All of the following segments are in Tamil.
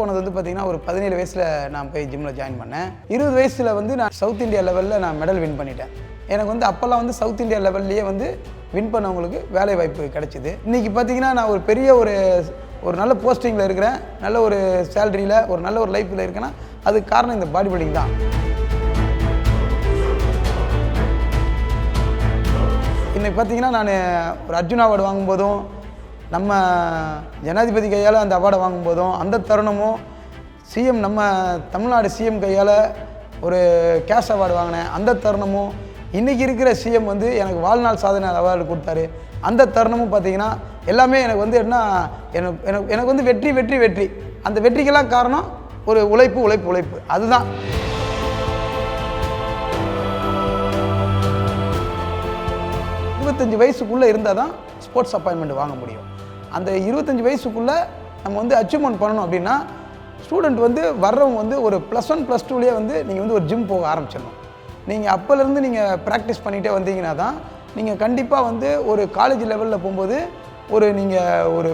போனது வந்து பார்த்தீங்கன்னா ஒரு 17 வயசில் நான் போய் ஜிம்மில் ஜாயின் பண்ணேன். 20 வயசில் வந்து நான் சவுத் இந்தியா லெவலில் நான் மெடல் வின் பண்ணிட்டேன். எனக்கு வந்து அப்போல்லாம் வந்து சவுத் இந்தியா லெவல்லையே வந்து வின் பண்ணவங்களுக்கு வேலை வாய்ப்பு கிடைச்சிது. இன்றைக்கி பார்த்தீங்கன்னா நான் ஒரு பெரிய ஒரு நல்ல போஸ்டிங்கில் இருக்கிறேன், நல்ல ஒரு சேலரியில் ஒரு நல்ல ஒரு லைஃப்பில் இருக்கேன்னா அதுக்கு காரணம் இந்த பாடி பில்டிங் தான். இன்றைக்கி பார்த்தீங்கன்னா நான் ஒரு அர்ஜுனா அவார்டு வாங்கும்போதும் நம்ம ஜனாதிபதி கையால் அந்த அவார்டை வாங்கும்போதும் அந்த தருணமும் சிஎம் நம்ம தமிழ்நாடு சிஎம் கையால் ஒரு கேஷ் அவார்டு வாங்கினேன் அந்த தருணமும் இன்றைக்கி இருக்கிற சிஎம் வந்து எனக்கு வாழ்நாள் சாதனை அவார்டு கொடுத்தாரு அந்த தருணமும் பார்த்தீங்கன்னா எல்லாமே எனக்கு வந்து என்ன எனக்கு வந்து வெற்றி வெற்றி வெற்றி அந்த வெற்றிக்கெல்லாம் காரணம் ஒரு உழைப்பு அதுதான். வயசுக்குள்ளே இருந்தால் தான் ஸ்போர்ட்ஸ் அப்பாயின்மெண்ட் வாங்க முடியும். அந்த 25 வயசுக்குள்ளே நம்ம வந்து அச்சீவ்மெண்ட் பண்ணணும் அப்படின்னா ஸ்டூடெண்ட் வந்து வர்றவங்க வந்து ஒரு +1 +2லேயே வந்து நீங்கள் வந்து ஒரு ஜிம் போக ஆரம்பிச்சிடணும். நீங்கள் அப்போலேருந்து நீங்கள் ப்ராக்டிஸ் பண்ணிகிட்டே வந்தீங்கன்னா தான் நீங்கள் கண்டிப்பாக வந்து ஒரு காலேஜ் லெவலில் போகும்போது நீங்கள் ஒரு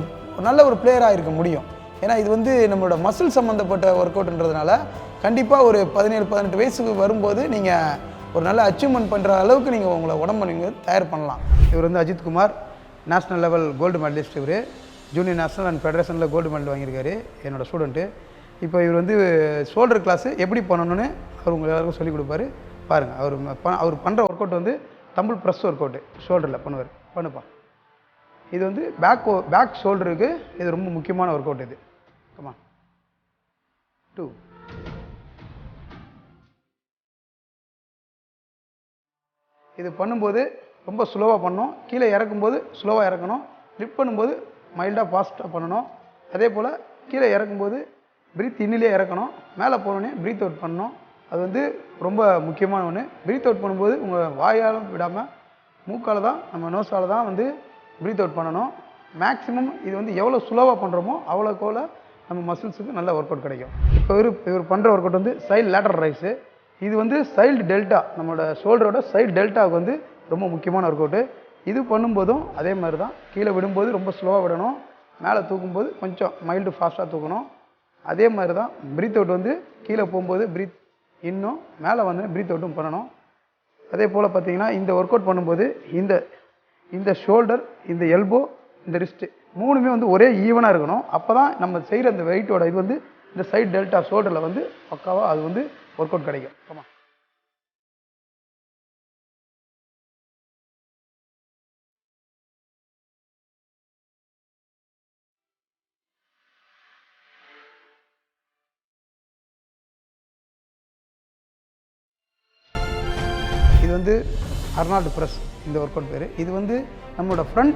நல்ல ஒரு பிளேயராக இருக்க முடியும். ஏன்னா இது வந்து நம்மளோட மசில் சம்மந்தப்பட்ட ஒர்க் அவுட்ன்றதுனால கண்டிப்பாக ஒரு 17-18 வயசுக்கு வரும்போது நீங்கள் ஒரு நல்ல அச்சீவ்மெண்ட் பண்ணுற அளவுக்கு நீங்கள் உங்களை உடம்பை நீங்கள் தயார் பண்ணலாம். இவர் வந்து Ajith Kumar, national level gold medalist. இவர் ஜூனியர் நேஷ்னல் அண்ட் ஃபெடரேஷனில் கோல்டு மெடல் வாங்கியிருக்காரு, என்னோடய ஸ்டூடெண்ட்டு. இப்போ இவர் வந்து ஷோல்டர் கிளாஸு எப்படி பண்ணணும்னு அவர் உங்கள் எல்லாருக்கும் சொல்லிக் கொடுப்பாரு. பாருங்கள், அவர் பண்ணுற ஒர்க் அவுட் வந்து தம்பிள் ப்ரெஸ் ஒர்க் அவுட்டு ஷோல்டரில் பண்ணுப்பா. இது வந்து பேக் ஷோல்டருக்கு இது ரொம்ப முக்கியமான ஒர்க் அவுட். இது கமா 2 இது பண்ணும்போது ரொம்ப ஸ்லோவாக பண்ணணும், கீழே இறக்கும்போது ஸ்லோவாக இறக்கணும், லிஃப்ட் பண்ணும்போது மைல்டாக ஃபாஸ்ட்டாக பண்ணணும். அதே போல் கீழே இறக்கும்போது ப்ரீத் இன்னிலே இறக்கணும், மேலே போனோடனே ப்ரீத் அவுட் பண்ணணும். அது வந்து ரொம்ப முக்கியமான ஒன்று. ப்ரீத் அவுட் பண்ணும்போது உங்கள் வாயாலும் விடாமல் மூக்கால் தான், நம்ம நோஸால் தான் வந்து ப்ரீத் அவுட் பண்ணணும். மேக்ஸிமம் இது வந்து எவ்வளோ ஸ்லோவாக பண்ணுறோமோ அவ்வளோக்கோல நம்ம மசில்ஸுக்கு நல்ல ஒர்க் அவுட் கிடைக்கும். இப்போ இவர் பண்ணுற ஒர்க் அவுட் வந்து சைடு லேட்டரல் ரைஸு. இது வந்து சைல்டு டெல்டா, நம்மளோட ஷோல்டரோட சைடு டெல்டாவுக்கு வந்து ரொம்ப முக்கியமான ஒர்க் அவுட்டு. இது பண்ணும்போதும் அதே மாதிரி தான், கீழே விடும்போது ரொம்ப ஸ்லோவாக விடணும், மேலே தூக்கும்போது கொஞ்சம் மைல்டு ஃபாஸ்ட்டாக தூக்கணும். அதே மாதிரி தான் ப்ரீத் அவுட் வந்து கீழே போகும்போது ப்ரீத் இன்னும், மேலே வந்து ப்ரீத் அவுட்டும் பண்ணணும். அதே போல் பார்த்தீங்கன்னா இந்த ஒர்க் அவுட் பண்ணும்போது இந்த ஷோல்டர், இந்த எல்போ, இந்த ரிஸ்ட்டு 3மே வந்து ஒரே ஈவனாக இருக்கணும். அப்போ தான் நம்ம செய்கிற அந்த வெயிட்டோட இது வந்து இந்த சைடு டெல்டா ஷோல்டரில் வந்து பக்காவாக அது வந்து ஒர்க் அவுட் கிடைக்கும். ஆமாம், இது வந்து அர்னால்டு ப்ரெஸ், இந்த ஒர்க் அவுட் பேர். இது வந்து நம்மளோட ஃப்ரண்ட்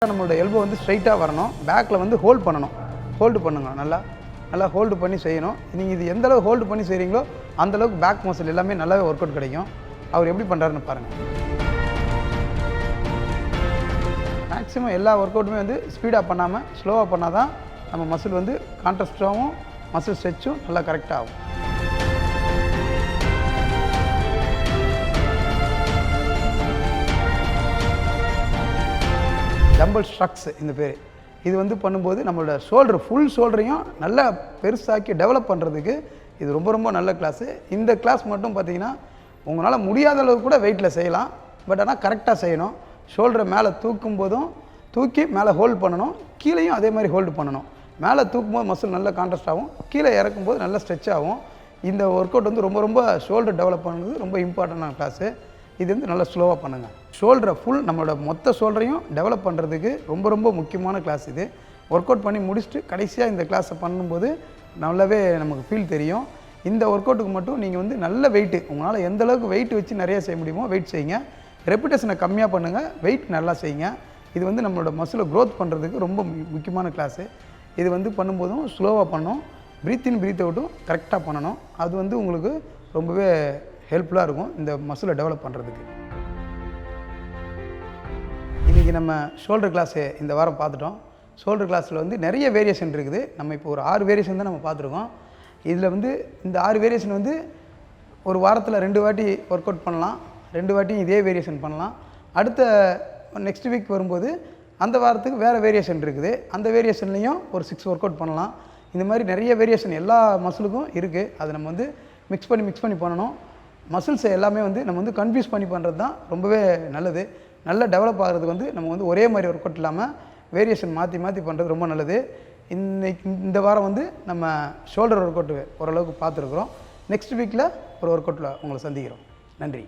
நம்மளோட எல்போ வந்து ஸ்ட்ரைட்டாக வரணும், பேக்கில் வந்து ஹோல்டு பண்ணுங்க நல்லா. நல்லா ஹோல்டு பண்ணி செய்யணும். நீங்கள் இது எந்த அளவு ஹோல்டு பண்ணி செய்கிறீங்களோ அந்தளவுக்கு பேக் மசில் எல்லாமே நல்லாவே ஒர்க் அவுட் கிடைக்கும். அவர் எப்படி பண்ணுறாருன்னு பாருங்கள். மேக்ஸிமம் எல்லா ஒர்க் அவுட்டுமே வந்து ஸ்பீடாக பண்ணாமல் ஸ்லோவாக பண்ணால் தான் நம்ம மசில் வந்து கான்ட்ராஸ்டாகவும் மசில் ஸ்ட்ரெச்சும் நல்லா கரெக்டாக ஆகும். டம்பிள் ஸ்ட்ரக்ஸ் இந்த பேர். இது வந்து பண்ணும்போது நம்மளோட ஃபுல் ஷோல்டரையும் நல்லா பெருசாக்கி டெவலப் பண்ணுறதுக்கு இது ரொம்ப ரொம்ப நல்ல கிளாஸு. இந்த கிளாஸ் மட்டும் பார்த்தீங்கன்னா உங்களால் முடியாத அளவுக்கு கூட வெயிட்டில் செய்யலாம். பட் ஆனால் கரெக்டாக செய்யணும். ஷோல்டரை மேலே தூக்கும் போதும் தூக்கி மேலே ஹோல்ட் பண்ணணும், கீழேயும் அதே மாதிரி ஹோல்டு பண்ணணும். மேலே தூக்கும்போது மசில் நல்லா கான்ட்ராஸ்ட் ஆகும், கீழே இறக்கும்போது நல்லா ஸ்ட்ரெச் ஆகும். இந்த ஒர்க் அவுட் வந்து ரொம்ப ரொம்ப ஷோல்டர் டெவலப் பண்ணுறது ரொம்ப இம்பார்ட்டண்டான கிளாஸு. இது வந்து நல்லா ஸ்லோவாக பண்ணுங்கள். ஷோல்டரை நம்மளோட மொத்த ஷோல்டரையும் டெவலப் பண்ணுறதுக்கு ரொம்ப ரொம்ப முக்கியமான கிளாஸ் இது. ஒர்க் அவுட் பண்ணி முடிச்சுட்டு கடைசியாக இந்த கிளாஸை பண்ணும்போது நல்லாவே நமக்கு ஃபீல் தெரியும். இந்த ஒர்க் அவுட்டுக்கு மட்டும் நீங்கள் வந்து நல்ல வெயிட்டு, உங்களால் எந்த அளவுக்கு வெயிட் வச்சு நிறைய செய்ய முடியுமோ வெயிட் செய்யுங்க. ரெப்பிட்டேஷனை கம்மியாக பண்ணுங்கள், வெயிட் நல்லா செய்யுங்க. இது வந்து நம்மளோட மசிலை க்ரோத் பண்ணுறதுக்கு ரொம்ப முக்கியமான கிளாஸு. இது வந்து பண்ணும்போதும் ஸ்லோவாக பண்ணணும், ப்ரீத் இன் ப்ரீத் அவுட்டும் கரெக்டாக பண்ணணும். அது வந்து உங்களுக்கு ரொம்பவே ஹெல்ப்ஃபுல்லாக இருக்கும் இந்த மசிலை டெவலப் பண்ணுறதுக்கு. இன்றைக்கி நம்ம ஷோல்டர் கிளாஸு இந்த வாரம் பார்த்துட்டோம். ஷோல்டர் கிளாஸில் வந்து நிறைய வேரியேஷன் இருக்குது. நம்ம இப்போ ஒரு 6 வேரியேஷன் தான் நம்ம பார்த்துருக்கோம். இதில் வந்து இந்த 6 வேரியேஷன் வந்து ஒரு வாரத்தில் 2 வாட்டி ஒர்க் அவுட் பண்ணலாம், 2 வாட்டியும் இதே வேரியேஷன் பண்ணலாம். அடுத்த நெக்ஸ்ட் வீக் வரும்போது அந்த வாரத்துக்கு வேறு வேரியேஷன் இருக்குது. அந்த வேரியேஷன்லேயும் ஒரு 6 ஒர்க் அவுட் பண்ணலாம். இந்த மாதிரி நிறைய வேரியேஷன் எல்லா மசிலுக்கும் இருக்குது. அதை நம்ம வந்து மிக்ஸ் பண்ணி பண்ணணும். மசில்ஸை எல்லாமே வந்து நம்ம வந்து கன்ஃபியூஸ் பண்ணி பண்ணுறது தான் ரொம்பவே நல்லது. நல்லா டெவலப் ஆகிறதுக்கு வந்து நம்ம வந்து ஒரே மாதிரி ஒர்க் அவுட் இல்லாமல் வேரியேஷன் மாற்றி பண்ணுறது ரொம்ப நல்லது. இந்த வாரம் வந்து நம்ம ஷோல்டர் ஒர்க் அவுட் ஓரளவுக்கு பார்த்துருக்குறோம். நெக்ஸ்ட் வீக்கில் ஒரு ஒர்க் அவுட்டில் உங்களை சந்திக்கிறோம். நன்றி.